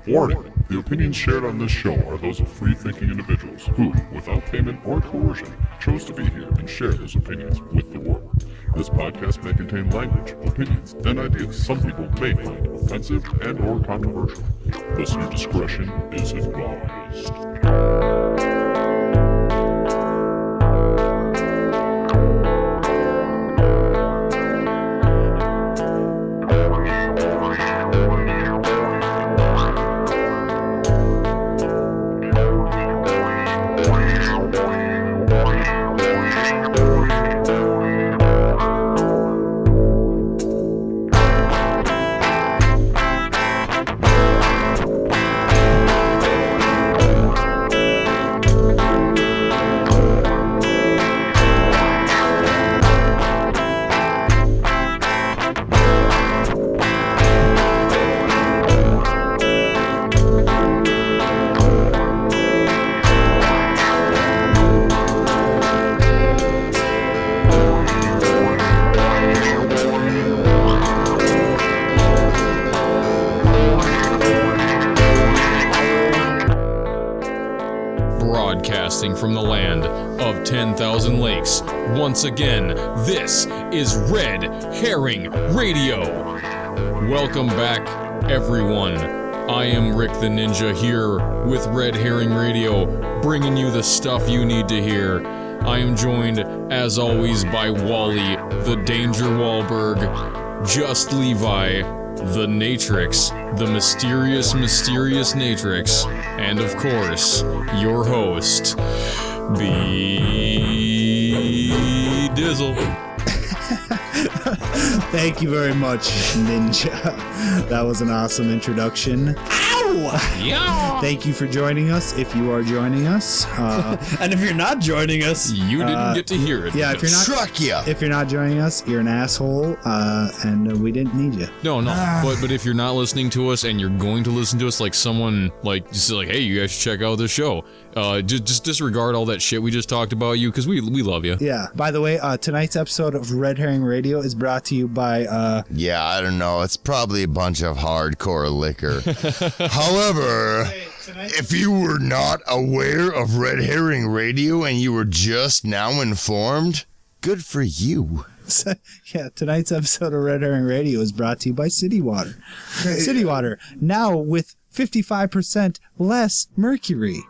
Warning, the opinions shared on this show are those of free-thinking individuals who, without payment or coercion, chose to be here and share those opinions with the world. This podcast may contain language, opinions, and ideas some people may find offensive and or controversial. Listener discretion is advised. From the land of 10,000 lakes. Once again, this is Red Herring Radio. Welcome back, everyone. I am Rick the Ninja here with Red Herring Radio, bringing you the stuff you need to hear. I am joined, as always, by Wally, the Danger Walberg, JustLevi, the Natrix, the mysterious Natrix, and of course, your host, B-Dizzle. Thank you very much, Ninja. That was an awesome introduction. Ow! Yeah! Thank you for joining us, if you are joining us. And if you're not joining us, you didn't get to hear it. Yeah, if you're not joining us, you're an asshole, and we didn't need you. No. But if you're not listening to us and you're going to listen to us, like someone just like, hey, you guys should check out this show. Just disregard all that shit we just talked about you, because we love you. Yeah. By the way, tonight's episode of Red Herring Radio is brought to you by yeah, I don't know. It's probably a bunch of hardcore liquor. However, if you were not aware of Red Herring Radio and you were just now informed, good for you. Yeah, tonight's episode of Red Herring Radio is brought to you by City Water. City Water, now with 55% less mercury.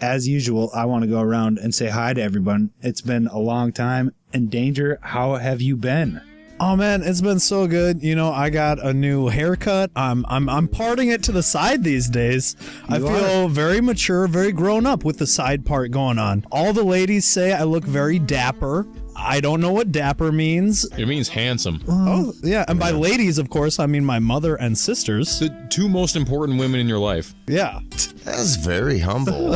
As usual, I want to go around and say hi to everyone. It's been a long time. And Danger, how have you been? oh man, it's been so good. You know, I got a new haircut. I'm parting it to the side these days. I feel very mature, very grown up with the side part going on. All the ladies say I look very dapper. I don't know what dapper means. It means handsome. Oh, yeah. And by ladies, of course, I mean my mother and sisters. The two most important women in your life. Yeah. That's very humble.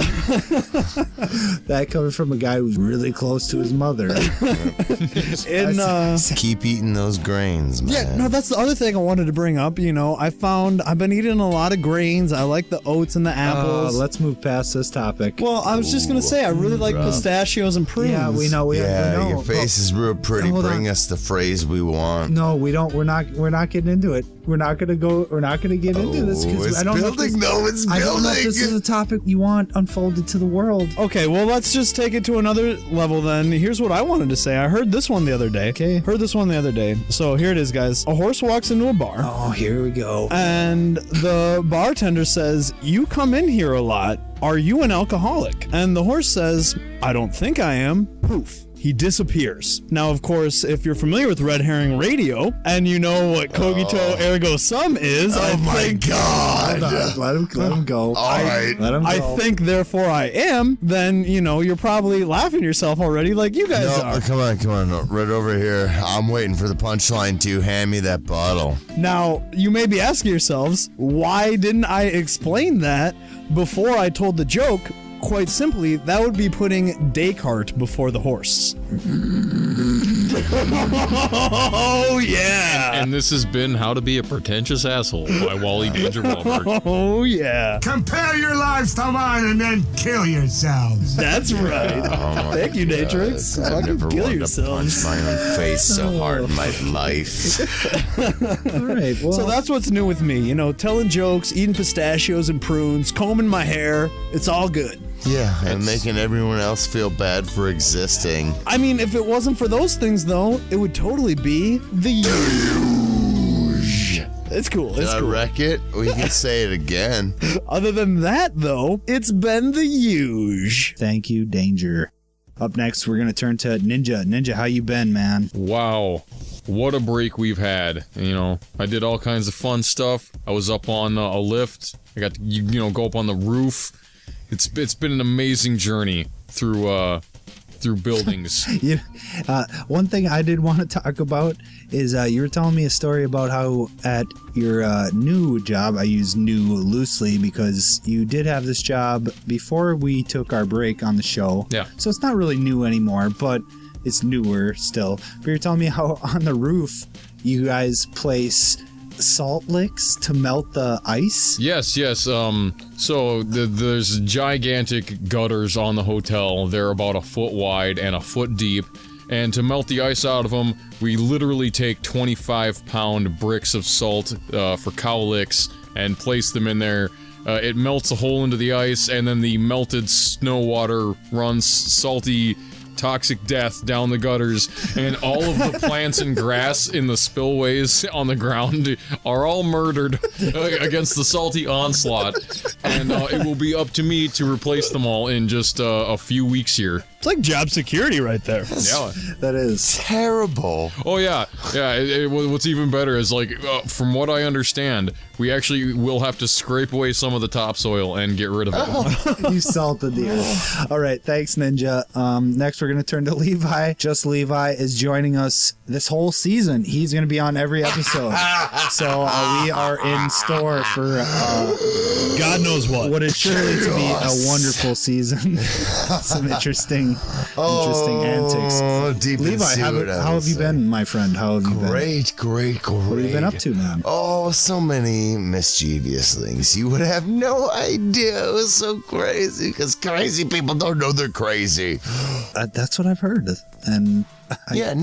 That coming from a guy who's really close to his mother. Keep eating those grains, man. Yeah, no, that's the other thing I wanted to bring up. You know, I've been eating a lot of grains. I like the oats and the apples. Let's move past this topic. Well, I was just going to say, I really like pistachios and prunes. Yeah, we know. Your face is real pretty. Bring us the phrase we want. No, we don't. We're not getting into it. We're not gonna get into this because I don't know. I don't know if this is a topic you want unfolded to the world. Okay, well, let's just take it to another level then. Here's what I wanted to say. I heard this one the other day. So here it is, guys. A horse walks into a bar. Oh, here we go. And the bartender says, "You come in here a lot. Are you an alcoholic?" And the horse says, "I don't think I am." Poof. He disappears. Now, of course, if you're familiar with Red Herring Radio and you know what cogito ergo sum is, God! Let him go. All right. Let him go. I think, therefore, I am. Then you're probably laughing yourself already, like you guys are. Come on, right over here. I'm waiting for the punchline too. Hand me that bottle. Now, you may be asking yourselves, why didn't I explain that before I told the joke? Quite simply, that would be putting Descartes before the horse. Oh, yeah. And this has been How to Be a Pretentious Asshole by Wally Danger Walberg. Oh, yeah. Compare your lives to mine and then kill yourselves. That's right. Thank you, Natrix. I've Fucking never kill wanted yourselves. to punch my own face so hard in my life. All right. Well, So that's what's new with me. You know, telling jokes, eating pistachios and prunes, combing my hair. It's all good. Yeah, and making everyone else feel bad for existing. I mean, if it wasn't for those things, though, it would totally be the huge. It's cool. Did It's I cool. wreck it? We can say it again. Other than that, though, it's been the huge. thank you, Danger. Up next, we're gonna turn to Ninja. Ninja, how you been, man? Wow. What a break we've had. You know, I did all kinds of fun stuff. I was up on a lift. I got to, go up on the roof. It's been an amazing journey through buildings. One thing I did want to talk about is you were telling me a story about how at your new job, I use new loosely because you did have this job before we took our break on the show. Yeah. So it's not really new anymore, but it's newer still. But you're telling me how on the roof you guys place salt licks to melt the ice? Yes. So there's gigantic gutters on the hotel. They're about a foot wide and a foot deep. And to melt the ice out of them, we literally take 25-pound bricks of salt for cowlicks and place them in there. It melts a hole into the ice, and then the melted snow water runs salty toxic death down the gutters, and all of the plants and grass in the spillways on the ground are all murdered against the salty onslaught, and it will be up to me to replace them all in just a few weeks here. It's like job security right there. Yeah. That is. Terrible. Oh yeah. What's even better is from what I understand, we actually will have to scrape away some of the topsoil and get rid of it. You salted the earth. All right, thanks, Ninja. Next, we're going to turn to Levi. JustLevi is joining us this whole season. He's going to be on every episode. So we are in store for God knows what. is surely to be a wonderful season. Some interesting antics. Deep Levi, how have you been, my friend? How have you been? Great. What have you been up to, man? Oh, so many mischievous things. You would have no idea. It was so crazy because crazy people don't know they're crazy. That's what I've heard. And I guess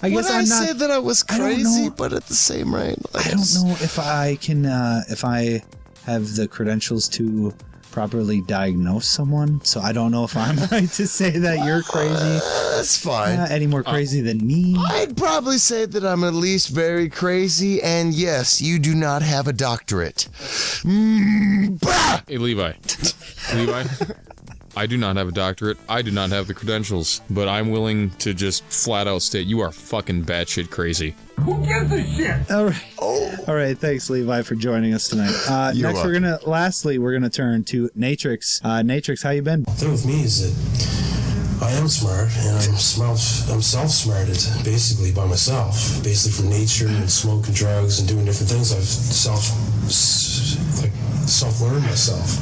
would I'm not. say that I was I don't crazy, know. but at the same rate, I don't know if I can, if I have the credentials to properly diagnose someone. So I don't know if I'm right to say that you're crazy. That's fine. Any more crazy than me? I'd probably say that I'm at least very crazy, and yes, you do not have a doctorate. Bah! Hey, Levi. I do not have a doctorate. I do not have the credentials, but I'm willing to just flat out state you are fucking batshit crazy. Who gives a shit? All right. All right. Thanks, Levi, for joining us tonight. You're Next, welcome. lastly, we're gonna turn to Natrix. Natrix, how you been? The thing with me is that I am smart, and I'm self-smarted, basically, by myself. Basically, from nature and smoking drugs and doing different things, I've self-learned myself.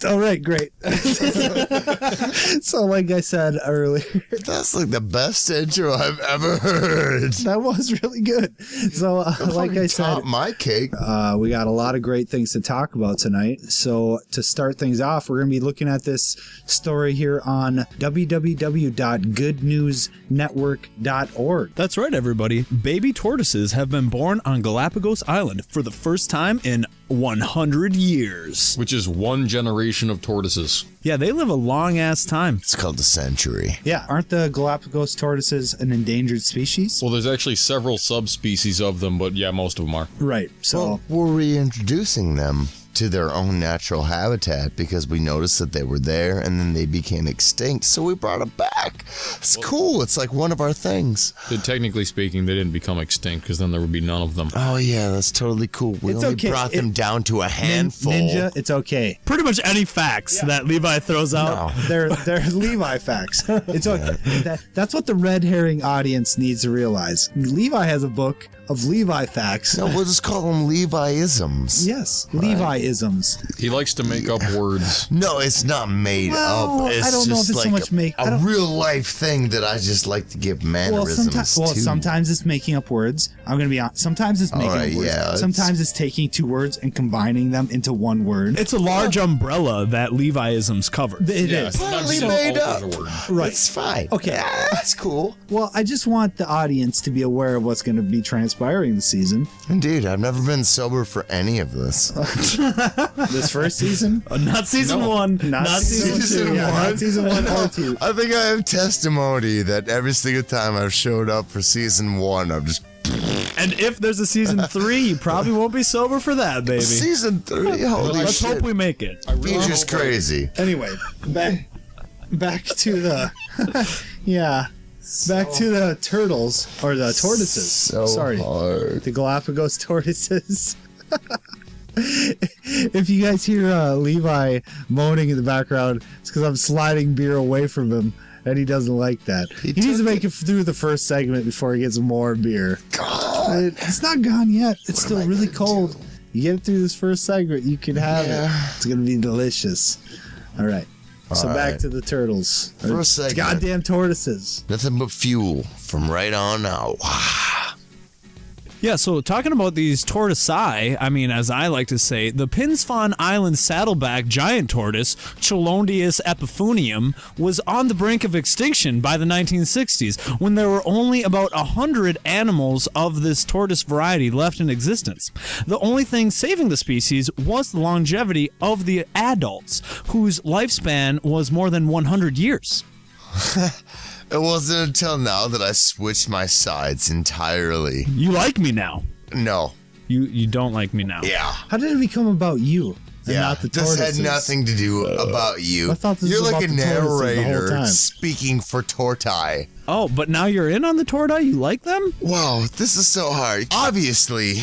All right, great. So, like I said earlier, That's like the best intro I've ever heard. that was really good. So, like I said, Top my cake. we got a lot of great things to talk about tonight. So to start things off, we're going to be looking at this story here on www.goodnewsnetwork.org. That's right, everybody. Baby tortoises have been born on Galapagos Island for the first time in 100 years. Which is one generation of tortoises. Yeah, they live a long-ass time. It's called the century. Yeah, aren't the Galapagos tortoises an endangered species? Well, there's actually several subspecies of them, but yeah, most of them are. Right. So Well, we're reintroducing them to their own natural habitat because we noticed that they were there and then they became extinct, so we brought them back. It's cool. It's like one of our things. Technically speaking, they didn't become extinct because then there would be none of them. Oh yeah, that's totally cool. We It's only okay. brought them down to a handful. Ninja, it's okay. Pretty much any facts that Levi throws out. They're Levi facts. It's okay. That's what the red herring audience needs to realize. Levi has a book of Levi facts. No, we'll just call them Levi-isms. Yes, Levi-isms. He likes to make up words. No, it's not made Well, up. It's I don't know just if it's so like much make- I a don't- real life thing that I just like to give Well, mannerisms to. sometimes it's making up words. I'm going to be honest. Sometimes it's making Alright, up words. yeah, Sometimes it's taking two words and combining them into one word. It's a large umbrella that Levi-isms cover. It Yeah, is. sometimes Totally he made alters up. a word. Right. It's fine. Okay. Yeah, that's cool. Well, I just want the audience to be aware of what's going to be transpiring this season. Indeed, I've never been sober for any of this. This first season? Not season one. Not season Season two. Yeah, one. not season 1 or 2. I think I have testimony that every single time I've showed up for season 1, I'm just And if there's a season 3, you probably won't be sober for that, baby. season 3. Holy Let's shit! hope we make it. Future's crazy. Anyway, back to the yeah. Back to the turtles or the tortoises. So Sorry. hard. The Galapagos tortoises. If you guys hear Levi moaning in the background, it's because I'm sliding beer away from him, and he doesn't like that. He needs to make it through the first segment before he gets more beer. God. It's not gone yet. It's still really cold. You get it through this first segment, you can have it. It's gonna be delicious. All right. So back to the turtles. First segment. Goddamn tortoises. Nothing but fuel from right on out. Yeah, so talking about these tortoisei, I mean, as I like to say, the Pinsfon Island saddleback giant tortoise, Chelondius epiphoneum, was on the brink of extinction by the 1960s when there were only about 100 animals of this tortoise variety left in existence. The only thing saving the species was the longevity of the adults, whose lifespan was more than 100 years. It wasn't until now that I switched my sides entirely. You like me now. No. You don't like me now. Yeah. How did it become about you and not the this tortoises? had nothing to do about you. I thought this You're was like about a the tortoises the whole narrator time. speaking for Tortai. Oh, but now you're in on the tortoise? You like them? Wow, this is so hard. Obviously,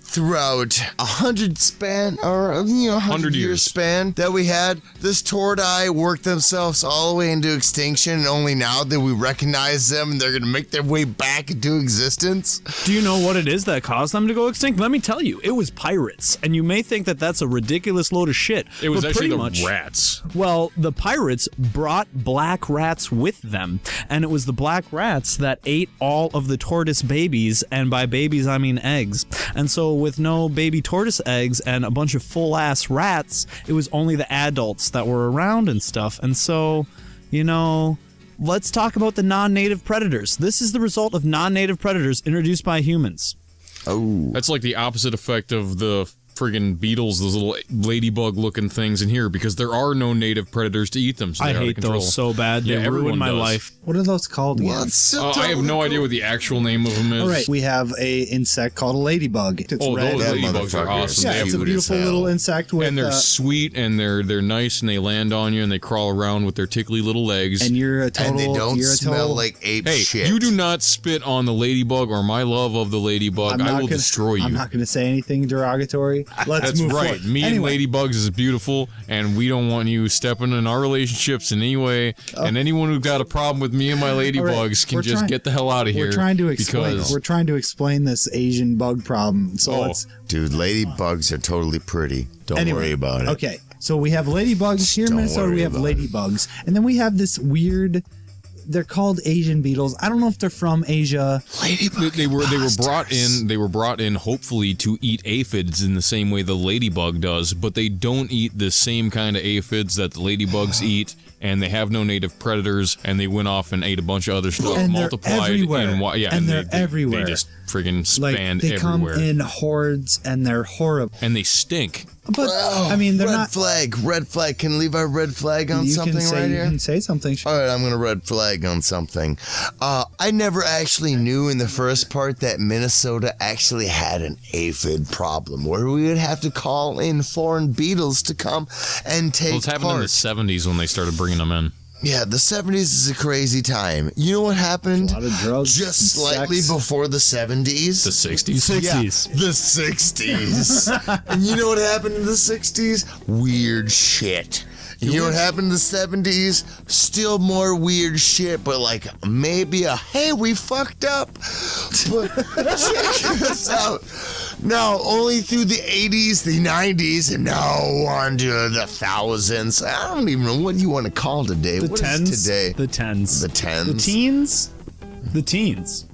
throughout 100 span, or 100 year years. span that we had, this Tortai worked themselves all the way into extinction, and only now that we recognize them, they're gonna make their way back into existence. Do you know what it is that caused them to go extinct? Let me tell you, it was pirates. And you may think that that's a ridiculous load of shit. It was but actually pretty the much, rats. Well, the pirates brought black rats with them. And it was the black rats that ate all of the tortoise babies. And by babies, I mean eggs. And so with no baby tortoise eggs and a bunch of full-ass rats, it was only the adults that were around and stuff. And so, let's talk about the non-native predators. This is the result of non-native predators introduced by humans. Oh. That's like the opposite effect of the friggin' beetles, those little ladybug-looking things in here, because there are no native predators to eat them. So I they're out of hate control. those so bad. They Yeah, everyone ruined my does. life. What are those called again? I have no idea what the actual name of them is. All right, we have a insect called a ladybug. It's Oh, red. those That ladybugs are motherfucker awesome. is Yeah, They it's a have- cute as beautiful hell. little insect with and they're sweet and they're nice and they land on you and they crawl around with their tickly little legs. and you're a total. And they don't you're a smell total, like ape Hey, shit. you do not spit on the ladybug or my love of the ladybug. I'm I not will gonna- destroy you. I'm not going to say anything derogatory. Let's That's move right. forward. Me Anyway, and ladybugs is beautiful, and we don't want you stepping in our relationships in any way. And anyone who's got a problem with me and my ladybugs can we're just trying- get the hell out of here. We're trying to explain. because We're trying to explain this Asian bug problem. So Oh. let's. Dude, ladybugs are totally pretty. Don't Anyway, worry about it. Okay, so we have ladybugs here in Don't Minnesota. We worry have about it. ladybugs, and then we have this weird. They're called Asian beetles. I don't know if they're from Asia. they were brought in hopefully to eat aphids in the same way the ladybug does, but they don't eat the same kind of aphids that the ladybugs eat, and they have no native predators, and they went off and ate a bunch of other stuff, And they're multiplied everywhere. and yeah, And they're they everywhere. just friggin' Like spanned they everywhere, come in hordes, and they're horrible. and they stink. But I mean, they're red not. flag. Red flag. Can leave our red flag on You something can say right you here? can say something. All right, I'm going to red flag on something. I never actually knew in the first part that Minnesota actually had an aphid problem where we would have to call in foreign beetles to come and take Well, it's happened in part. the 70s when they started bringing them in. Yeah, the 70s is a crazy time. You know what happened? A lot of drugs, Just and slightly sex. before the 70s? The 60s? 60s. Yeah, the 60s. And you know what happened in the 60s? Weird shit. You know what happened in the 70s? Still more weird shit, but like maybe hey, we fucked up. But check this out. No, only through the 80s, the 90s, and now on to the thousands. I don't even know what you want to call today. The What tens. is today? The tens. The tens. The teens. The teens.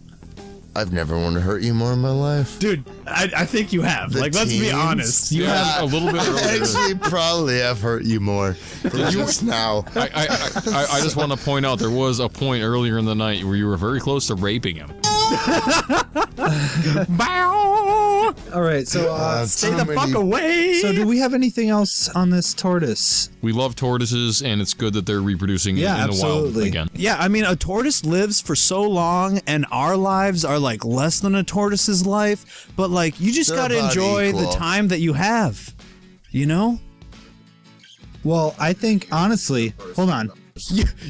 I've never wanted to hurt you more in my life. Dude, I think you have. The Let's be teens? honest. You Yeah, have. a little bit I earlier. actually probably have hurt you more than just now. I just want to point out there was a point earlier in the night where you were very close to raping him. All right, so Stay the fuck away. so do we have anything else on this tortoise? We love tortoises, and it's good that they're reproducing Yeah, in the wild absolutely. again. Yeah, I mean, a tortoise lives for so long, and our lives are like less than a tortoise's life. But like, you just They're gotta about enjoy the equal. time that you have. You know? Well, I think honestly, hold on.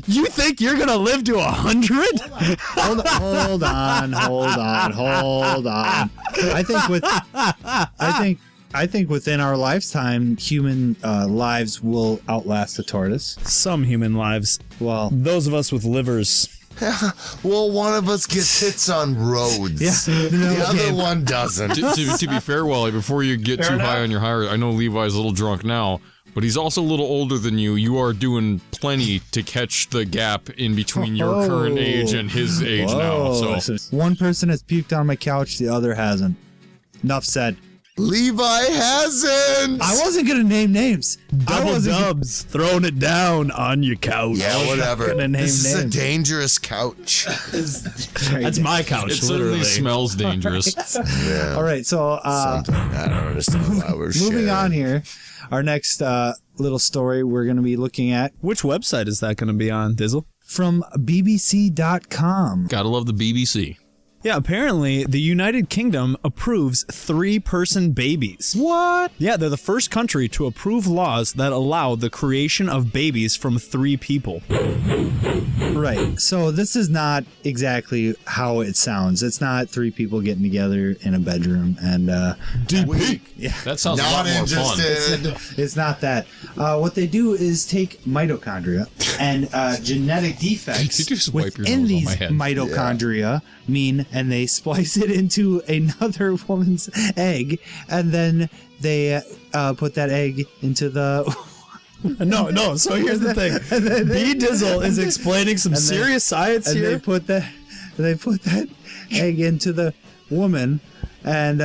You think you're gonna live to 100? Hold on. I think within our lifetime, human lives will outlast the tortoise. Some human lives. Well, Those of us with livers. Well, one of us gets hits on roads. Yeah. The other one doesn't. To be fair, Wally, before you get too high on your higher, I know Levi's a little drunk now, but he's also a little older than you. You are doing plenty to catch the gap in between your current age and his age now. So one person has puked on my couch, the other hasn't. Enough said. Levi hasn't. I wasn't gonna name names. I Double wasn't dubs, throwing it down on your couch. Yeah, whatever. gonna name This is a names. dangerous couch. That's my couch, it certainly literally. smells dangerous. Yeah. All right, so Something. I don't understand why we're moving sharing. on here. Our next little story we're going to be looking at Which website is that going to be on, Dizzle? from BBC.com. Gotta love the BBC. Yeah, apparently the United Kingdom approves 3-person babies. What? Yeah, they're the first country to approve laws that allow the creation of babies from 3 people. Right. So this is not exactly how it sounds. It's not 3 people getting together in a bedroom and That sounds a lot Not more fun. interested. it's not that. What they do is take mitochondria and genetic defects Could you just wipe your within nose on these my head? mitochondria and they splice it into another woman's egg, and then they put that egg into the No, so here's the thing. B-Dizzle is explaining some serious science and here. they put that egg into the woman, and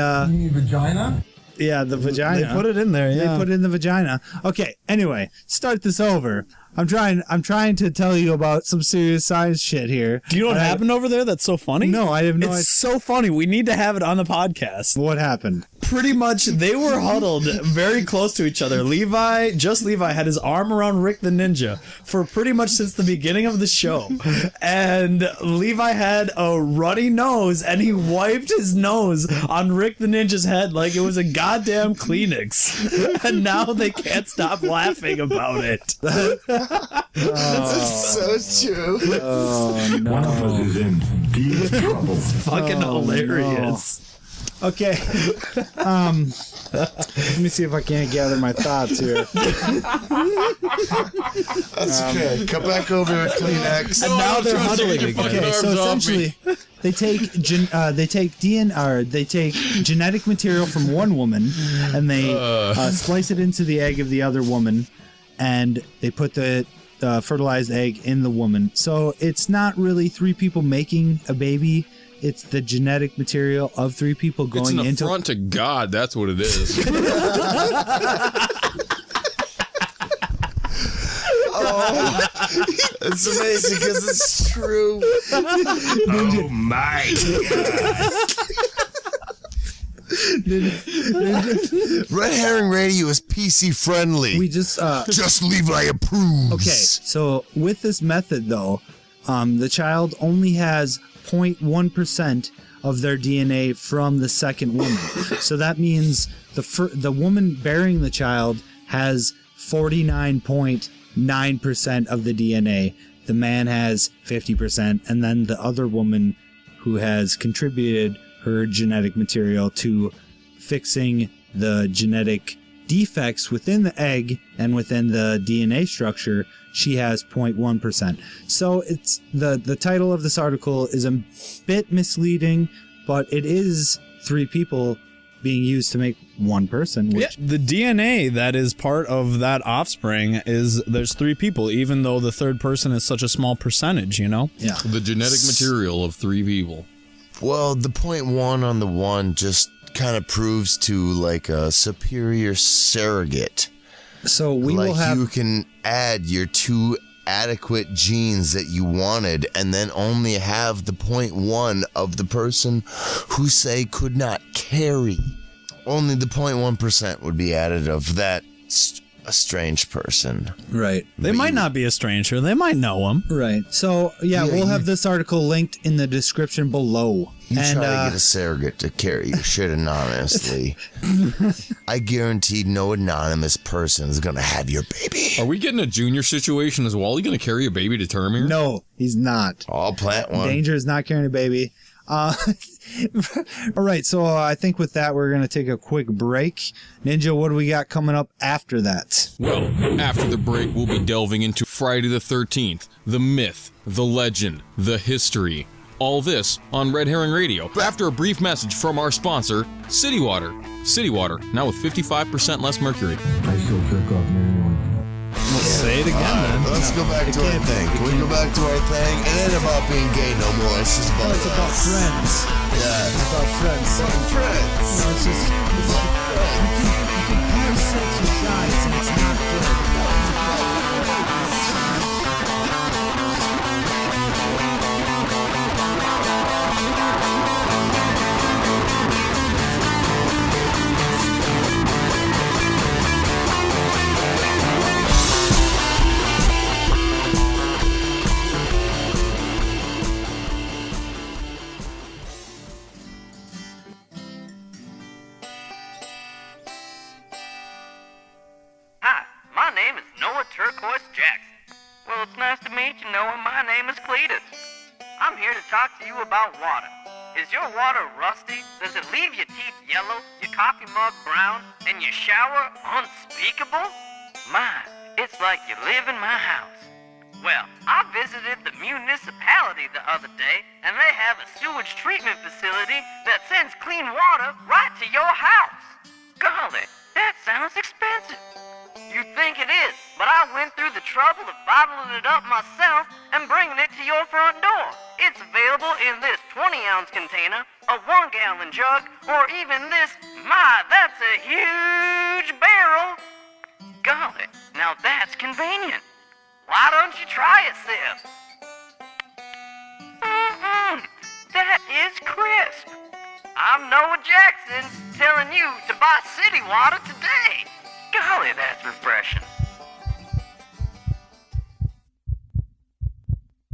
Vagina? yeah, the vagina. They put it in there, yeah. They put it in the vagina. Okay. Anyway, start this over. I'm trying to tell you about some serious science shit here. Do you know what happened over there that's so funny? No, I have no idea. It's so funny. We need to have it on the podcast. What happened? Pretty much, they were huddled very close to each other. Levi had his arm around Rick the Ninja for pretty much since the beginning of the show. And Levi had a runny nose, and he wiped his nose on Rick the Ninja's head like it was a goddamn Kleenex. And now they can't stop laughing about it. That's so true. One of us is in deep trouble. Fucking hilarious. Okay. Let me see if I can't gather my thoughts here. That's okay. Come back over to Kleenex. And now they're huddling again. Okay, so essentially, they take genetic material from one woman, and they splice it into the egg of the other woman, and they put the fertilized egg in the woman. So it's not really 3 people making a baby. It's the genetic material of 3 people It's going an into. affront to God. That's what it is. It's amazing because it's true. Oh my God. Red Herring Radio is PC friendly. We just Just Levi approves. okay. So with this method, though, the child only has 0.1% of their DNA from the second woman. So that means the woman bearing the child has 49.9% of the DNA. The man has 50%, and then the other woman who has contributed her genetic material to fixing the genetic defects within the egg and within the DNA structure, she has 0.1%. So it's the title of this article is a bit misleading, but it is 3 people being used to make one person. Which the DNA that is part of that offspring is there's 3 people, even though the third person is such a small percentage, you know? Yeah. The genetic material of 3 people. Well, the 0.1 on the 1 just kind of proves to like a superior surrogate. So we like will have... you can add your 2 adequate genes that you wanted and then only have the 0.1 of the person who, say, could not carry. Only the 0.1% would be added of that a strange person. Right. They might not be a stranger. They might know him. Right. So, we'll have this article linked in the description below. You try to get a surrogate to carry your shit anonymously. I guarantee no anonymous person is going to have your baby. Are we getting a junior situation? Is Wally going to carry a baby to term here? No, he's not. I'll plant one. Danger is not carrying a baby. All right, so I think with that, we're going to take a quick break. Ninja, what do we got coming up after that? Well, after the break, we'll be delving into Friday the 13th, the myth, the legend, the history. All this on Red Herring Radio. After a brief message from our sponsor, City Water. City Water, now with 55% less mercury. I still jerk off near anyone. Well, say it again, then. Let's go back to our thing. Can we go back to our thing? It ain't about being gay no more. It's just about It's about friends. Yeah. It's about friends. Friends. It's just... You can have sex with guys and it's not good. Well, it's nice to meet you, Noah. My name is Cletus. I'm here to talk to you about water. Is your water rusty? Does it leave your teeth yellow, your coffee mug brown, and your shower unspeakable? My, it's like you live in my house. Well, I visited the municipality the other day, and they have a sewage treatment facility that sends clean water right to your house. Golly, that sounds expensive. You think it is, but I went through the trouble of bottling it up myself and bringing it to your front door. It's available in this 20-ounce container, a 1-gallon jug, or even this, that's a huge barrel. Golly, now that's convenient. Why don't you try it, Sip? That is crisp. I'm Noah Jackson, telling you to buy city water today. Golly, that's refreshing.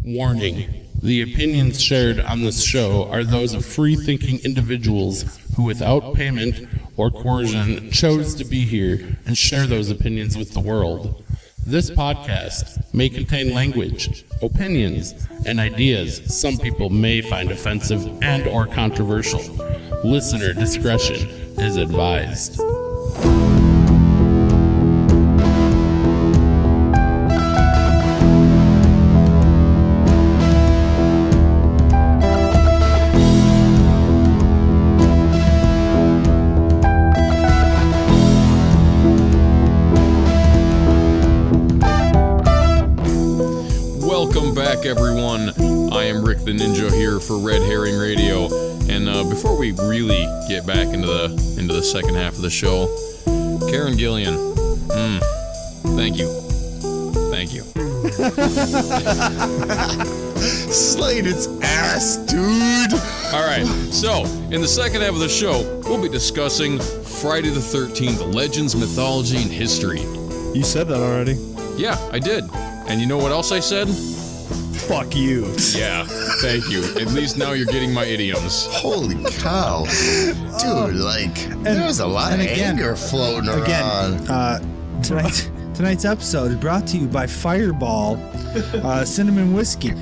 Warning. The opinions shared on this show are those of free-thinking individuals who, without payment or coercion, chose to be here and share those opinions with the world. This podcast may contain language, opinions, and ideas some people may find offensive and or controversial. Listener discretion is advised. Everyone, I am Rick the Ninja here for Red Herring Radio, and before we really get back into the second half of the show, Karen Gillian, thank you. Slayed its ass, dude. All right, so in the second half of the show, we'll be discussing Friday the 13th, legends, mythology, and history. You said that already. Yeah, I did. And you know what else I said? Fuck you. Yeah, thank you. At least now you're getting my idioms. Holy cow. Dude, there's a lot of anger floating around. Tonight's episode is brought to you by Fireball Cinnamon Whiskey.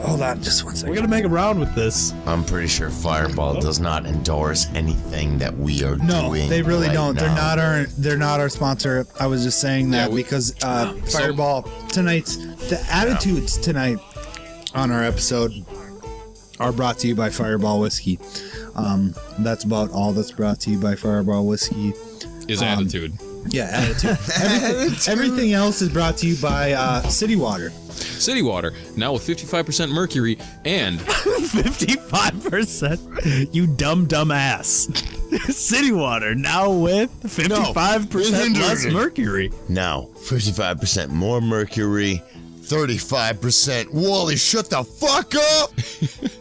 Hold on, just one second. We're gonna make a round with this. I'm pretty sure Fireball does not endorse anything that we are No, doing. they really right don't. now. They're not our sponsor. I was just saying that because Fireball the attitudes tonight on our episode are brought to you by Fireball Whiskey. That's about all that's brought to you by Fireball Whiskey. Is attitude. Yeah, attitude. Everything else is brought to you by City Water. City Water, now with 55% mercury and 55%. You dumb ass. City Water now with 55% less mercury. Now, 55% more mercury, 35%. Wally, shut the fuck up!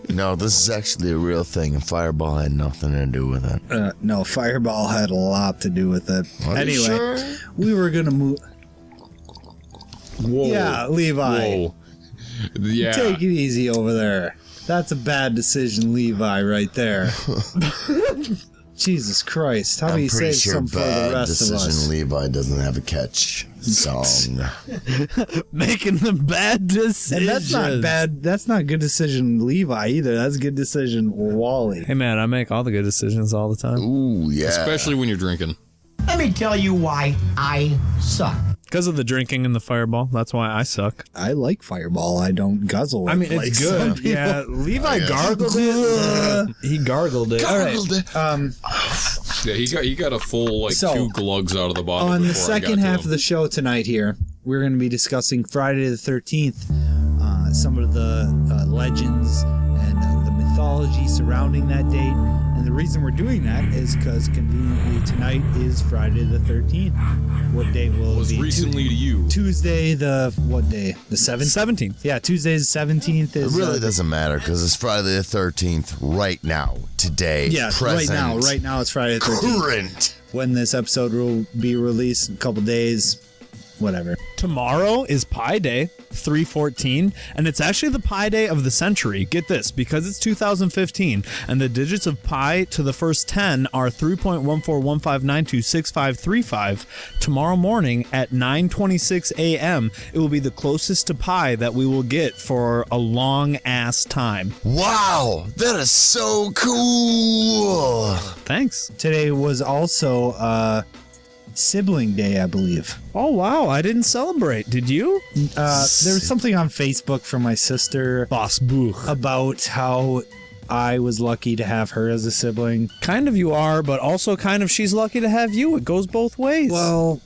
No, this is actually a real thing, and Fireball had nothing to do with it. No, Fireball had a lot to do with it. Are you sure? We were going to move... whoa. Yeah, Levi. Whoa. Yeah. Take it easy over there. That's a bad decision, Levi, right there. Jesus Christ. How do you save some for the rest of us? Levi doesn't have a catch song. Making the bad decisions. And that's not bad. That's not good decision, Levi, either. That's good decision, Wally. Hey, man, I make all the good decisions all the time. Ooh, yeah. Especially when you're drinking. Let me tell you why I suck. Because of the drinking and the Fireball. That's why I suck. I like Fireball. I don't guzzle it. I mean, it's like good. some people. Yeah, Levi gargled it. He gargled it. All right. Yeah, he got a full So, 2 glugs out of the bottle. On the before I got second to half him. of the show tonight here, we're going to be discussing Friday the 13th, some of the legends and the mythology surrounding that date. And the reason we're doing that is because conveniently tonight is Friday the 13th. What day will it be? recently to you. Tuesday the, what day? The 7th? 17th. Yeah, Tuesday the 17th is... It really doesn't matter because it's Friday the 13th right now, today, Yeah, present. right now it's Friday the 13th. Current. When this episode will be released in a couple days, whatever. Tomorrow is Pi Day, 3/14, and it's actually the Pi Day of the century. Get this, because it's 2015, and the digits of pi to the first 10 are 3.14159265535. Tomorrow morning at 9:26 a.m., it will be the closest to pi that we will get for a long-ass time. Wow, that is so cool. Thanks. Today was also Sibling Day, I believe. Oh, wow, I didn't celebrate. Did you? There was something on Facebook from my sister Boss Buch. about how I was lucky to have her as a sibling. Kind of you are, but also kind of she's lucky to have you. It goes both ways. Well,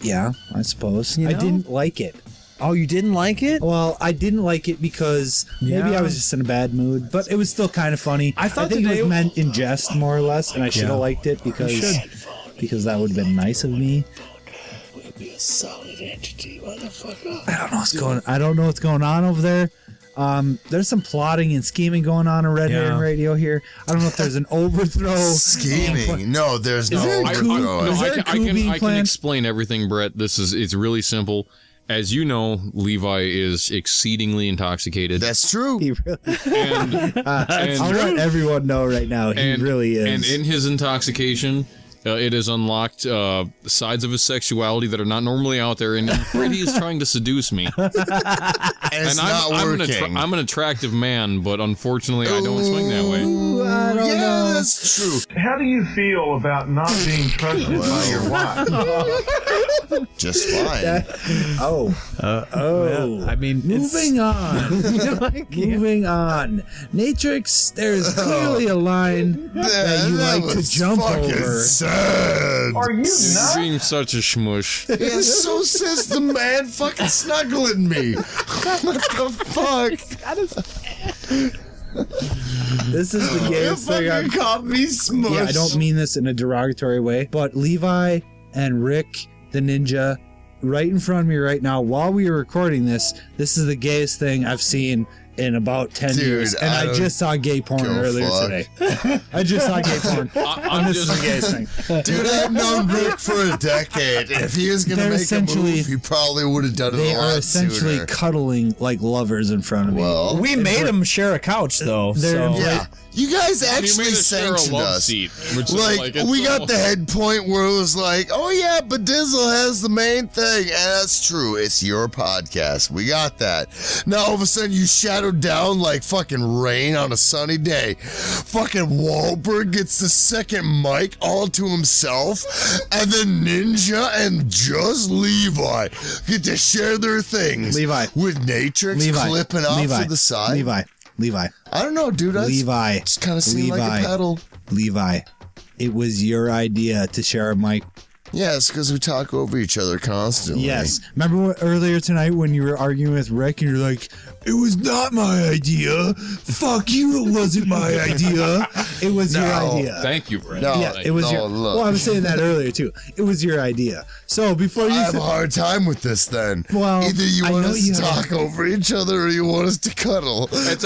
yeah, I suppose. You I know? didn't like it. Oh, you didn't like it? Well, I didn't like it because maybe Yeah. I was just in a bad mood, but it was still kind of funny. I thought think it today- was meant in jest, more or less, and I should have Yeah. liked it because that would have been nice of me. I don't know what's going on over there. There's some plotting and scheming going on in Red Herring Radio here. I don't know if there's an overthrow. Scheming. No, there's no there a coup? overthrow. Is there a coup being I can planned? explain everything, Brett. It's really simple. As you know, Levi is exceedingly intoxicated. That's true. He really, And, I'll let everyone know right now. He really is. And in his intoxication, it has unlocked sides of his sexuality that are not normally out there, and I'm afraid he is trying to seduce me. And it's not working. I'm an attractive man, but unfortunately, I don't swing that way. I don't know. That's true. How do you feel about not being trusted by your wife? Just fine. I mean, Moving on. Moving on. Natrix, there's clearly a line that you like to jump over. Sad. Are you You nuts? seem such a schmush. Yeah, so says the man fucking snuggling me. What the fuck? This is the gayest thing I've called me smush. Yeah, I don't mean this in a derogatory way, but Levi and Rick the Ninja right in front of me right now while we are recording this is the gayest thing I've seen in about 10 Dude, years, and I just saw gay porn earlier today. I just saw gay porn. I'm This is a gay thing. Dude, I've known Rick for a decade. If he was going to make a move, he probably would have done it They a are lot essentially sooner. cuddling like lovers in front of me. Well, We made him share a couch, though. They're- So. yeah. You guys You actually made us share a sanctioned love us. seat, which is Like, it's we got almost- the head point where it was like, oh yeah, B-Dizzle has the main thing. And that's true. It's your podcast. We got that. Now all of a sudden you shadowed down like fucking rain on a sunny day. Fucking Walberg gets the second mic all to himself. And then Ninja and JustLevi get to share their things. Levi. With Natrix clipping off to the side. Levi. I don't know, dude. Levi. Just kind of seemed like a pedal. Levi. It was your idea to share a mic. Yeah, it's because we talk over each other constantly. Yes. Remember earlier tonight when you were arguing with Rick and you're like, it was not my idea. Fuck you, it wasn't my idea. It was your idea. Thank you, Brett. No, Yeah, it was your. look. Well, I was saying that earlier too. It was your idea. So before you I have said, a hard time with this then. Well, either you I want know us you to have- talk over each other or you want us to cuddle. It's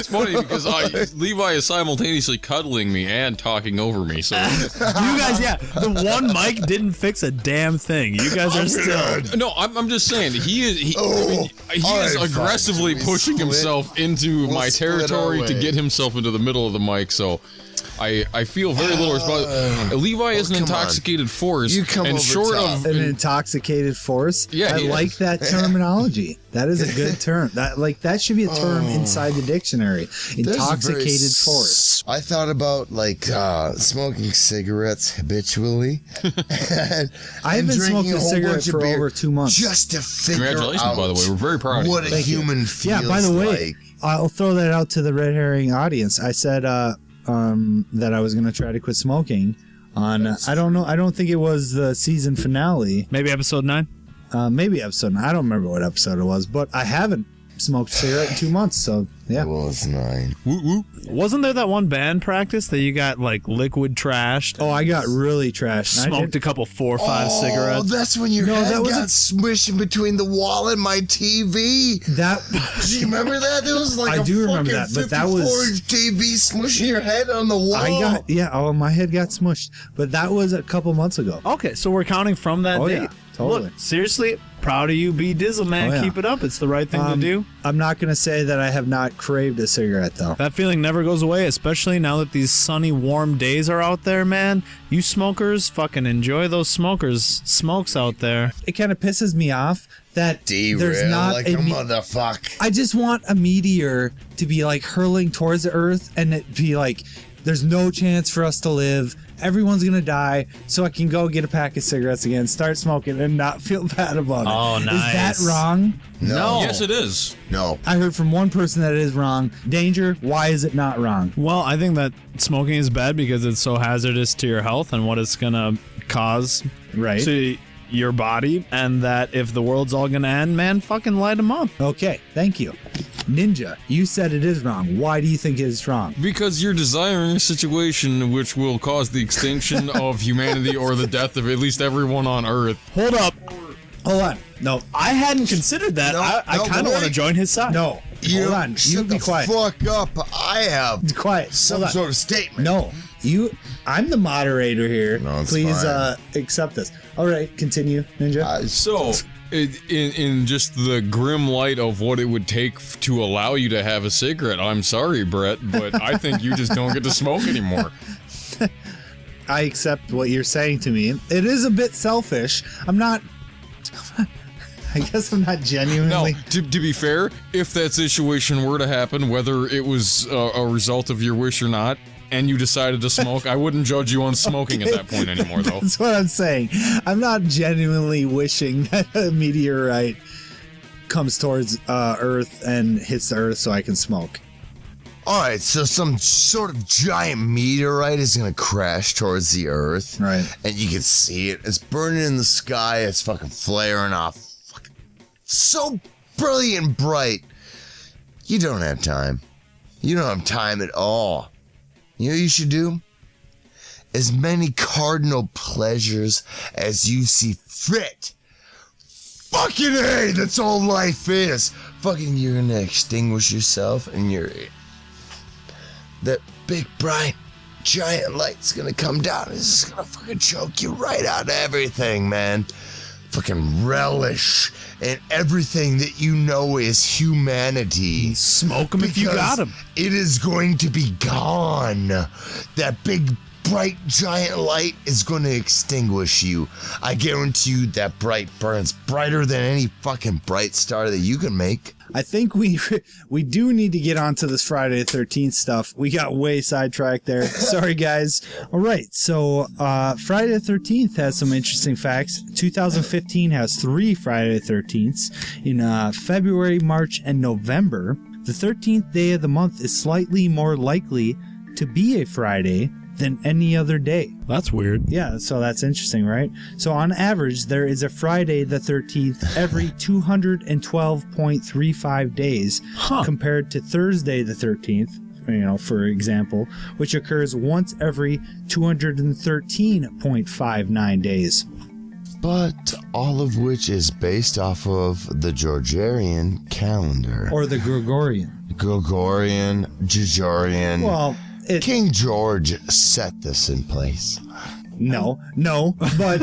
funny because Levi is simultaneously cuddling me and talking over me. So You guys, the one mic didn't fix a damn thing. You guys are still. no, I'm just saying he is all is right, fine. aggressively We pushing split. himself into We'll my split our territory to way. get himself into the middle of the mic. So I feel very little responsibility. Levi is an come on. intoxicated force, You come and over short top. of an intoxicated force. Yeah, I he like is. that terminology. That is a good term. That should be a term inside the dictionary. There's a Intoxicated very force. I thought about like smoking cigarettes habitually. I haven't smoked a cigarette bunch of for beer over 2 months. Just to figure Congratulations, out by the way. We're very proud of you. what a Thank you. human feels Yeah, by the way, like. I'll throw that out to the red herring audience. I said that I was going to try to quit smoking on, I don't know, I don't think it was the season finale. Maybe episode 9? Maybe episode 9. I don't remember what episode it was, but I haven't smoked a cigarette in 2 months, so yeah. Well, it's 9. Wasn't there that one band practice that you got like liquid trashed? Oh, I got really trashed. Smoked a couple 4 or 5 Oh, cigarettes. that's when your head that was got smishing between the wall and my TV. That Do you remember that? There was like I a do remember fucking that, but that was- 54-inch TV smushing your head on the wall. my head got smushed, but that was a couple months ago. Okay, so we're counting from that Oh, date. yeah, totally. Look, seriously, proud of you, B-Dizzle, man. Oh, yeah. Keep it up. It's the right thing to do. I'm not going to say that I have not craved a cigarette, though. That feeling never goes away, especially now that these sunny, warm days are out there, man. You smokers, fucking enjoy those smokes out there. It kind of pisses me off that there's Derail not like a a motherfucker. I just want a meteor to be like hurling towards the Earth and it be like, there's no chance for us to live. Everyone's going to die, so I can go get a pack of cigarettes again, start smoking, and not feel bad about it. Oh, nice. Is that wrong? No. Yes, it is. No. I heard from one person that it is wrong. Danger, why is it not wrong? Well, I think that smoking is bad because it's so hazardous to your health and what it's going to cause Right. to your body, and that if the world's all going to end, man, fucking light them up. Okay, thank you. Ninja, you said it is wrong. Why do you think it is wrong? Because you're desiring a situation which will cause the extinction of humanity or the death of at least everyone on Earth. Hold up. Hold on. No. I hadn't considered that. I no, kind of want to wait. join his side. No. Hold on. You Shut be the quiet. fuck up. I have Be quiet. some Hold on. sort of statement. No. I'm the moderator here. No, it's Please fine. accept this. All right, continue, Ninja. So, in just the grim light of what it would take to allow you to have a cigarette, I'm sorry, Brett, but I think you just don't get to smoke anymore. I accept what you're saying to me. It is a bit selfish. I'm not. I guess I'm not Now, genuinely. to be fair, if that situation were to happen, whether it was a result of your wish or not, and you decided to smoke, I wouldn't judge you on smoking at that point anymore, though. That's what I'm saying. I'm not genuinely wishing that a meteorite comes towards Earth and hits the Earth so I can smoke. All right, so some sort of giant meteorite is going to crash towards the Earth. Right. And you can see it. It's burning in the sky. It's fucking flaring off. Fucking so brilliant bright. You don't have time. You don't have time at all. You know what you should do? As many cardinal pleasures as you see fit. Fucking A, that's all life is. Fucking, you're gonna extinguish yourself, and that big, bright, giant light's gonna come down. It's just gonna fucking choke you right out of everything, man. Fucking relish in everything that you know is humanity. Smoke them if you got them. It is going to be gone. That big, bright, giant light is going to extinguish you. I guarantee you that bright burns brighter than any fucking bright star that you can make. I think we do need to get onto this Friday the 13th stuff. We got way sidetracked there. Sorry, guys. All right, so Friday the 13th has some interesting facts. 2015 has 3 Friday the 13ths. In February, March, and November, the 13th day of the month is slightly more likely to be a Friday than any other day. That's weird. Yeah, so that's interesting, right? So on average, there is a Friday the 13th every 212.35 days compared to Thursday the 13th, for example, which occurs once every 213.59 days. But all of which is based off of the Gregorian calendar. Or the Gregorian. Gregorian. Well, King George set this in place. No, but but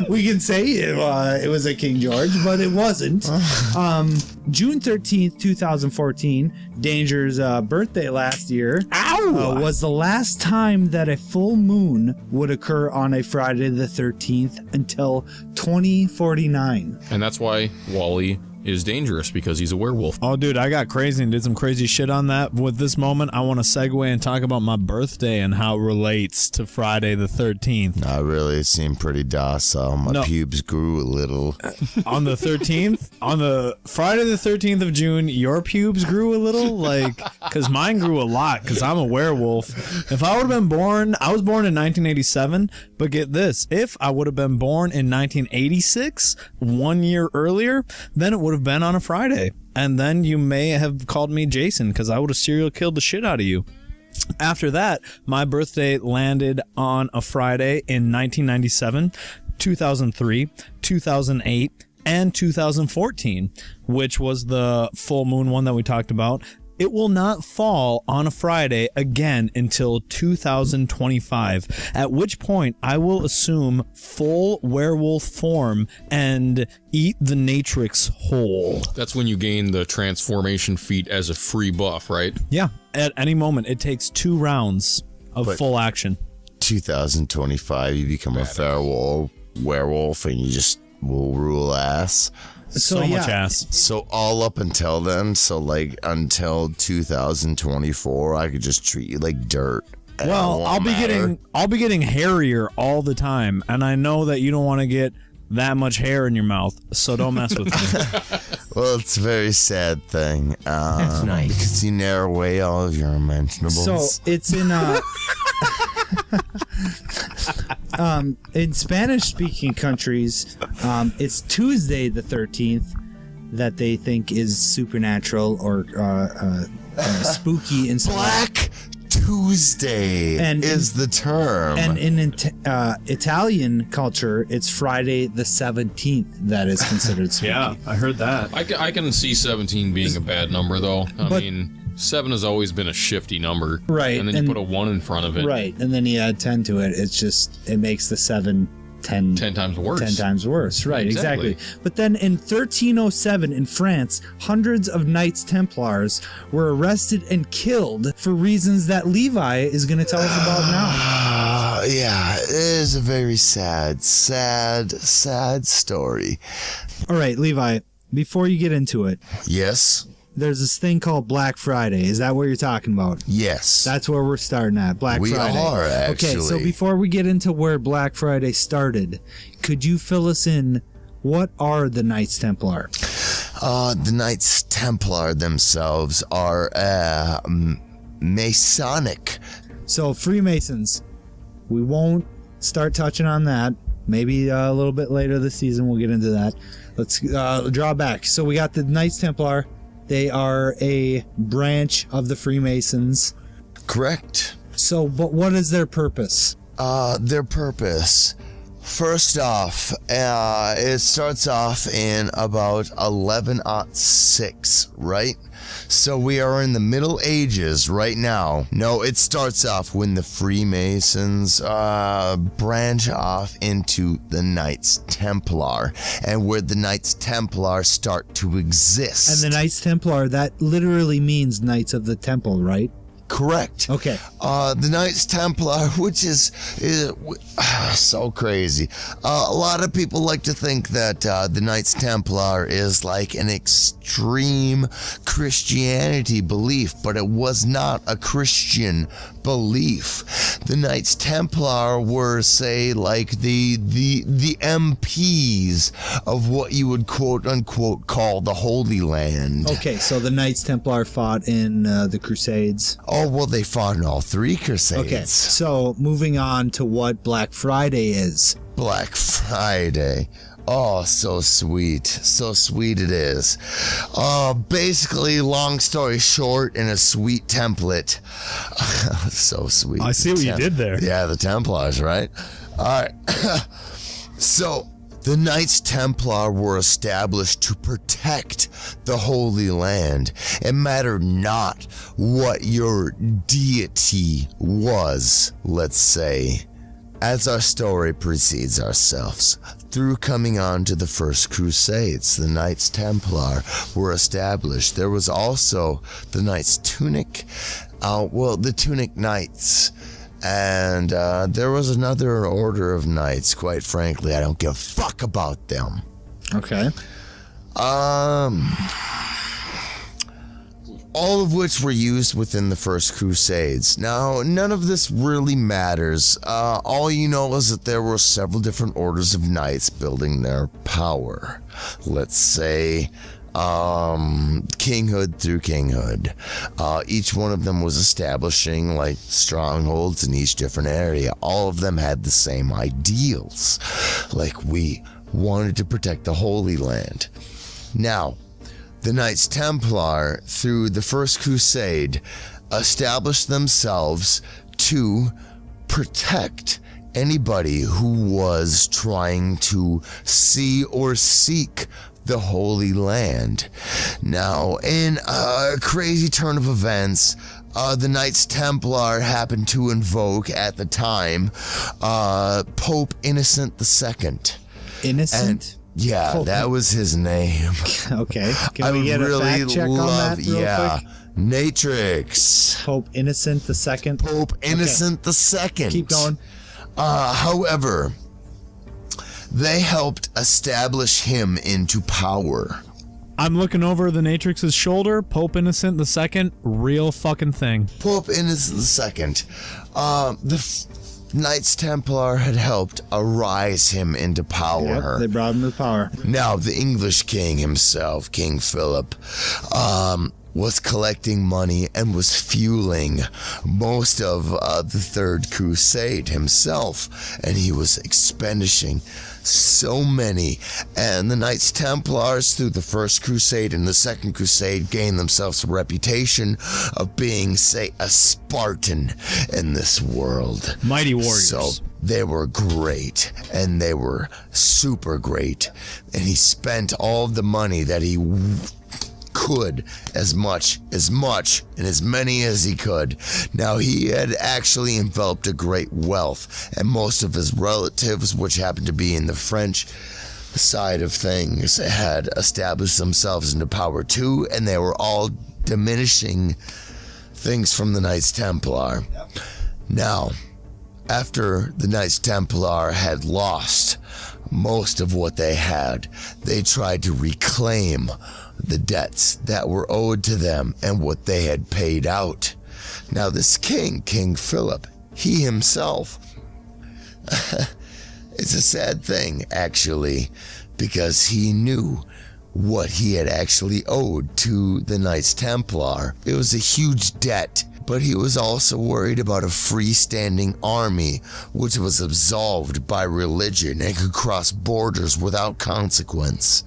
we can say it was a King George, but it wasn't. June 13th, 2014, Danger's birthday last year, was the last time that a full moon would occur on a Friday the 13th until 2049. And that's why Wally is dangerous, because he's a werewolf. Oh, dude, I got crazy and did some crazy shit on that. With this moment, I want to segue and talk about my birthday and how it relates to Friday the 13th. I really seem pretty docile. My pubes grew a little. On the 13th? On the Friday the 13th of June, your pubes grew a little? Because mine grew a lot, because I'm a werewolf. If I would have been born, I was born in 1987, but get this, if I would have been born in 1986, 1 year earlier, then it would have been on a Friday, and then you may have called me Jason because I would have serial killed the shit out of you. After that, my birthday landed on a Friday in 1997, 2003, 2008, and 2014, which was the full moon one that we talked about. It will not fall on a Friday again until 2025, at which point I will assume full werewolf form and eat the Natrix whole. That's when you gain the transformation feat as a free buff, right? Yeah, at any moment. It takes 2 rounds of full action. 2025, you become a feral werewolf and you just will rule ass. So much ass. So all up until then, until 2024, I could just treat you like dirt. Well, I'll be getting hairier all the time, and I know that you don't want to get that much hair in your mouth, so don't mess with me. Well, it's a very sad thing. That's nice. Because you narrow away all of your unmentionables. So it's in Spanish-speaking countries, it's Tuesday the 13th that they think is supernatural or spooky in some Black Tuesday is the term. And in Italian culture, it's Friday the 17th that is considered spooky. Yeah, I heard that. I can see 17 being a bad number, though. I mean, 7 has always been a shifty number. Right. And then you put a 1 in front of it. Right. And then you add 10 to it. It makes the 7 10 times worse. 10 times worse. Right, exactly. But then in 1307 in France, hundreds of Knights Templars were arrested and killed for reasons that Levi is going to tell us about now. Yeah, it is a very sad story. All right, Levi, before you get into it. Yes? There's this thing called Black Friday. Is that what you're talking about? Yes. That's where we're starting at, Black Friday. We are, actually. Okay, so before we get into where Black Friday started, could you fill us in? What are the Knights Templar? The Knights Templar themselves are Masonic. So Freemasons. We won't start touching on that. Maybe a little bit later this season we'll get into that. Let's draw back. So we got the Knights Templar. They are a branch of the Freemasons. Correct. So, but what is their purpose? Their purpose. First off, it starts off in about 1106, right? So we are in the Middle Ages right now. No, it starts off when the Freemasons branch off into the Knights Templar, and where the Knights Templar start to exist. And the Knights Templar, that literally means Knights of the Temple, right? Correct. Okay. The Knights Templar, which is so crazy. A lot of people like to think that the Knights Templar is like an extreme Christianity belief, but it was not a Christian belief. The Knights Templar were, say, like the MPs of what you would quote unquote call the Holy Land. Okay, so the Knights Templar fought in the Crusades. Oh, well, they fought in all three Crusades. Okay, so moving on to what Black Friday is. Black Friday. Oh, so sweet. So sweet it is. Basically, long story short, in a sweet template. So sweet. I see what you did there. Yeah, the Templars, right? All right. So, the Knights Templar were established to protect the Holy Land. It mattered not what your deity was, let's say. As our story precedes ourselves, through coming on to the First Crusades, the Knights Templar were established. There was also the Knights Tunic, the Tunic Knights. And there was another order of knights. Quite frankly, I don't give a fuck about them. Okay. All of which were used within the First Crusades. Now, none of this really matters. All you know is that there were several different orders of knights building their power. Let's say kinghood through kinghood. Each one of them was establishing like strongholds in each different area. All of them had the same ideals. Like, we wanted to protect the Holy Land. Now, the Knights Templar, through the First Crusade, established themselves to protect anybody who was trying to see or seek the Holy Land. Now, in a crazy turn of events, the Knights Templar happened to invoke, at the time, Pope Innocent II. Innocent? Yeah, Pope. That was his name. Okay. Can we get a fact check on that real quick? Natrix. Pope Innocent II? Pope Innocent II. Keep going. However, they helped establish him into power. I'm looking over the Natrix's shoulder. Pope Innocent II, real fucking thing. Pope Innocent II. The Knights Templar had helped arise him into power. Yep, they brought him to power. Now, the English king himself, King Philip, was collecting money and was fueling most of the Third Crusade himself, and he was expending so many. And the Knights Templars, through the First Crusade and the Second Crusade, gained themselves a reputation of being, say, a Spartan in this world. Mighty warriors. So they were great, and they were super great. And he spent all the money that he could, as much, and as many as he could. Now, he had actually enveloped a great wealth, and most of his relatives, which happened to be in the French side of things, had established themselves into power too, and they were all diminishing things from the Knights Templar. Now, after the Knights Templar had lost most of what they had, they tried to reclaim the debts that were owed to them and what they had paid out. Now, this king, King Philip, he himself, it's a sad thing, actually, because he knew what he had actually owed to the Knights Templar. It was a huge debt, but he was also worried about a freestanding army which was absolved by religion and could cross borders without consequence.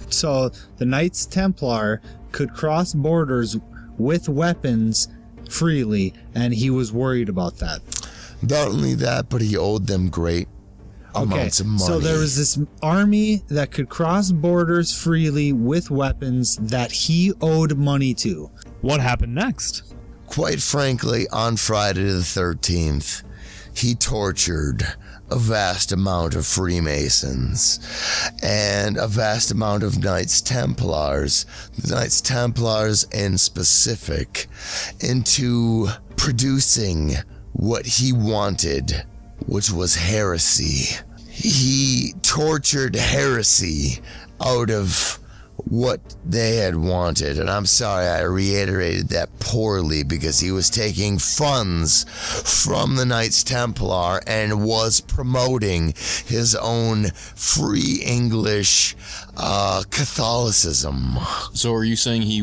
So the Knights Templar could cross borders with weapons freely, and he was worried about that. Not only that, but he owed them great amounts of money. So there was this army that could cross borders freely with weapons that he owed money to. What happened next? Quite frankly, on Friday the 13th, he tortured a vast amount of Freemasons and a vast amount of Knights Templars, the Knights Templars in specific, into producing what he wanted, which was heresy. He tortured heresy out of what they had wanted, and I'm sorry I reiterated that poorly, because he was taking funds from the Knights Templar and was promoting his own free English Catholicism. So are you saying he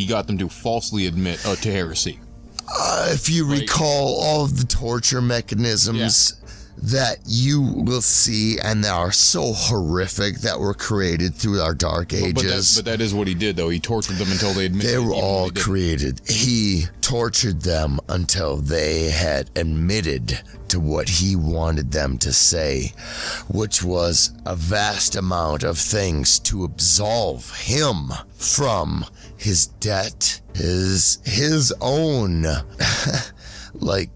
got them to falsely admit to heresy? If you recall all of the torture mechanisms that you will see, and that are so horrific, that were created through our dark ages. But that is what he did, though. He tortured them until they admitted. They were all created. He tortured them until they had admitted to what he wanted them to say, which was a vast amount of things to absolve him from his debt, his own, like,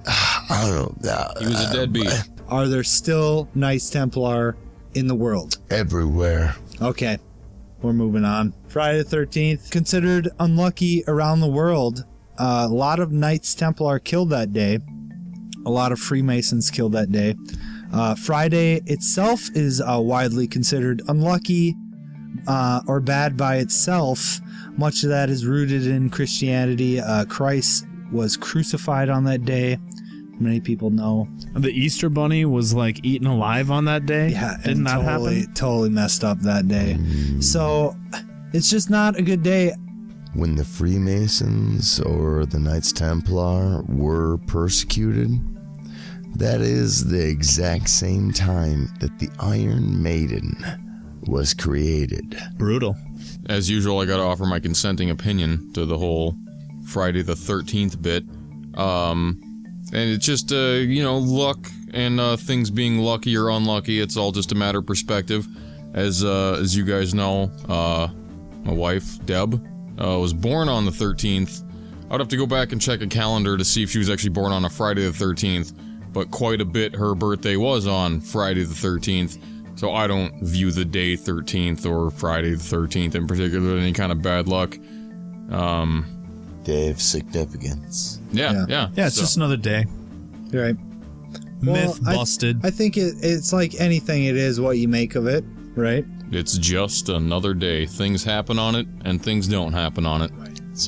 I don't know. He was a deadbeat. Are there still Knights Templar in the world? Everywhere. Okay, we're moving on. Friday the 13th, considered unlucky around the world. A lot of Knights Templar killed that day. A lot of Freemasons killed that day. Friday itself is widely considered unlucky or bad by itself. Much of that is rooted in Christianity. Christ was crucified on that day. Many people know. The Easter Bunny was like eaten alive on that day? Yeah. Didn't that happen? Totally messed up that day. So it's just not a good day. When the Freemasons or the Knights Templar were persecuted, that is the exact same time that the Iron Maiden was created. Brutal. As usual, I gotta offer my consenting opinion to the whole Friday the 13th bit. And it's just, luck and things being lucky or unlucky. It's all just a matter of perspective. As you guys know, my wife, Deb, was born on the 13th. I'd have to go back and check a calendar to see if she was actually born on a Friday the 13th. But quite a bit her birthday was on Friday the 13th. So I don't view the day 13th or Friday the 13th in particular with any kind of bad luck. Day of significance. Yeah, it's just another day. You're right. Myth busted. I think it's like anything, it is what you make of it, right? It's just another day. Things happen on it, and things don't happen on it.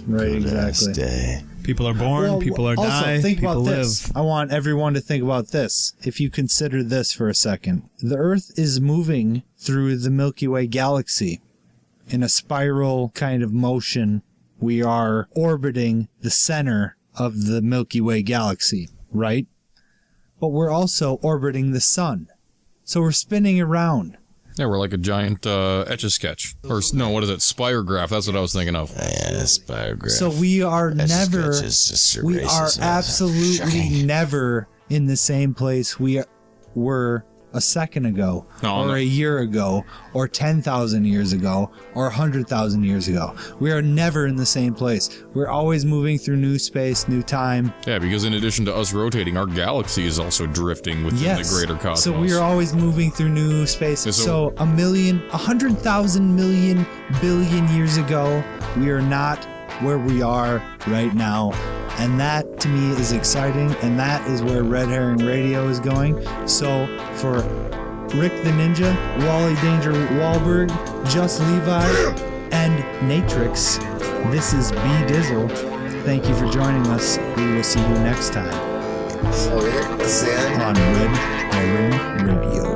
Right, exactly. Day. People are born, people are die, think people about live. this. I want everyone to think about this. If you consider this for a second. The Earth is moving through the Milky Way galaxy in a spiral kind of motion. We are orbiting the center of the Milky Way galaxy, right? But we're also orbiting the sun. So we're spinning around. Yeah, we're like a giant Etch-a-Sketch. Or, no, what is it? Spirograph. That's what I was thinking of. Yeah, spirograph. So we are never, we are racism. absolutely Shocking. never in the same place we were a second ago, or a year ago, or 10,000 years ago, or 100,000 years ago. We are never in the same place. We're always moving through new space, new time. Yeah, because in addition to us rotating, our galaxy is also drifting within the greater cosmos. So we are always moving through new space. Yeah, so 100,000 million billion years ago, we are not where we are right now. And that, to me, is exciting, and that is where Red Herring Radio is going. So, for Rick the Ninja, Wally Danger Walberg, JustLevi, and Natrix, this is B-Dizzle. Thank you for joining us. We will see you next time on Red Herring Radio.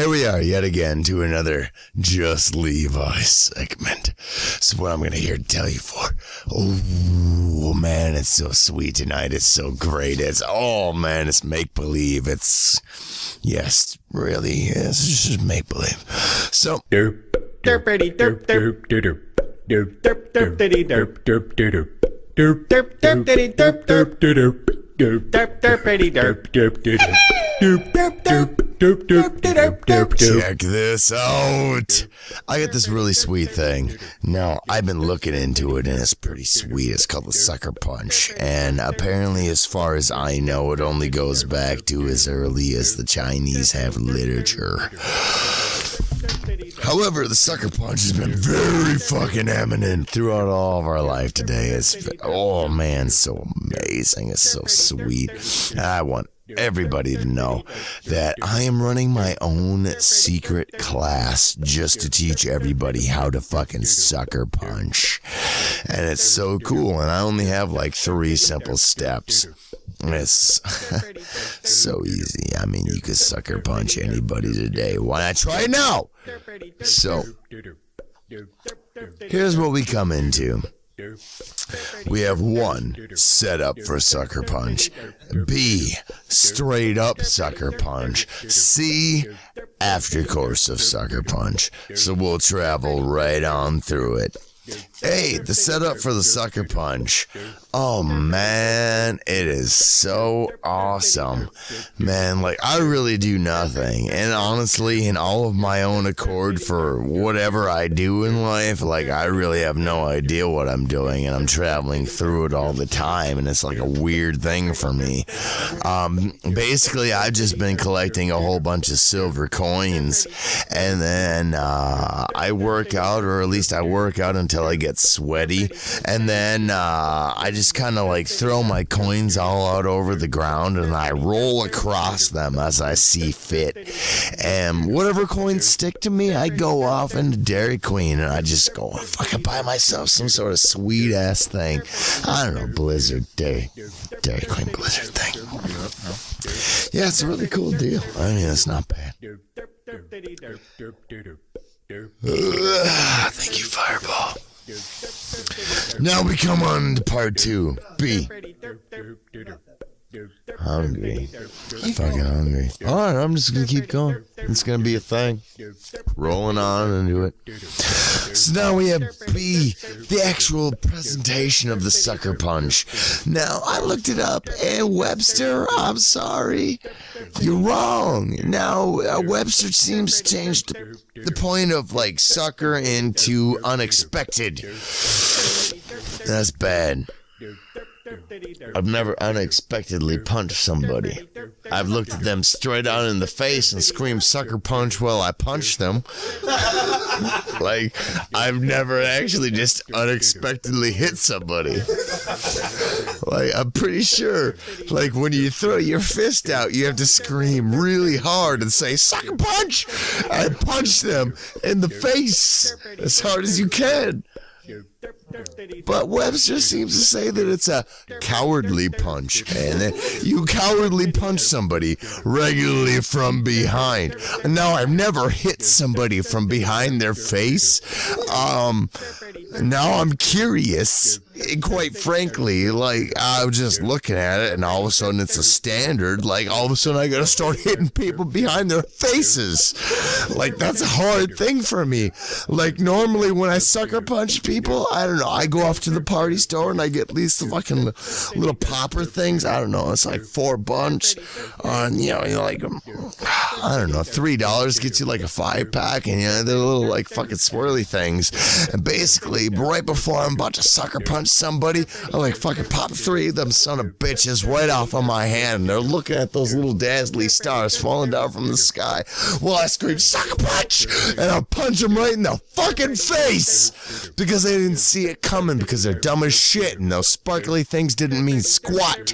Here we are yet again to another JustLevi segment. So what I'm going to here to tell you for. Oh, man, it's so sweet tonight. It's so great. It's make-believe. Yes, really, it's just make-believe. So... Derp-diddy derp derp derp derp derp derp-diddy derp derp derp derp derp derp-diddy derp derp derp derp derp derp-diddy derp derp derp derp derp derp derp derp derp. Check this out. I got this really sweet thing. Now, I've been looking into it, and it's pretty sweet. It's called the sucker punch. And apparently, as far as I know, it only goes back to as early as the Chinese have literature. However, the sucker punch has been very fucking eminent throughout all of our life today. It's, oh man, so amazing. It's so sweet. I want everybody to know that I am running my own secret class just to teach everybody how to fucking sucker punch. And it's so cool. And I only have like 3 simple steps. It's so easy. I mean, you could sucker punch anybody today. Why not try it now? So, here's what we come into. We have 1, set up for sucker punch. B, straight up sucker punch. C, after course of sucker punch. So we'll travel right on through it. Hey, the setup for the sucker punch. Oh man, it is so awesome. Man, like I really do nothing. And honestly, in all of my own accord for whatever I do in life, like I really have no idea what I'm doing and I'm traveling through it all the time and it's like a weird thing for me. Basically, I've just been collecting a whole bunch of silver coins and then I work out, or at least I work out until I get sweaty, and then I just kind of like throw my coins all out over the ground and I roll across them as I see fit, and whatever coins stick to me, I go off into Dairy Queen and I just go fucking buy myself some sort of sweet ass thing. I don't know, Blizzard, Dairy Queen Blizzard thing. Yeah, it's a really cool deal. I mean, it's not bad. Thank you, Fireball. Now we come on to part 2. B. Hungry. Fucking hungry. Alright, I'm just gonna keep going. It's gonna be a thing. Rolling on into it. So now we have B, the actual presentation of the sucker punch. Now, I looked it up, and Webster, I'm sorry, you're wrong. Now, Webster seems to change the point of, like, sucker into unexpected. That's bad. I've never unexpectedly punched somebody. I've looked at them straight on in the face and screamed sucker punch while I punched them. Like, I've never actually just unexpectedly hit somebody. Like, I'm pretty sure, like, when you throw your fist out, you have to scream really hard and say, sucker punch! I punch them in the face as hard as you can. But Webster seems to say that it's a cowardly punch, and you cowardly punch somebody regularly from behind. Now, I've never hit somebody from behind their face. Now I'm curious. Quite frankly, like, I was just looking at it, and all of a sudden it's a standard. Like, all of a sudden I gotta start hitting people behind their faces. Like, that's a hard thing for me. Like, normally when I sucker punch people, I don't know, I go off to the party store and I get these fucking little popper things. I don't know, it's like $4. Like, I don't know, $3 gets you like a 5-pack, and they're little like fucking swirly things. And basically, right before I'm about to sucker punch somebody, I like fucking pop 3 of them son of bitches right off of my hand, and they're looking at those little dazzly stars falling down from the sky while I scream sucker punch, and I'll punch them right in the fucking face because they didn't see it coming, because they're dumb as shit and those sparkly things didn't mean squat.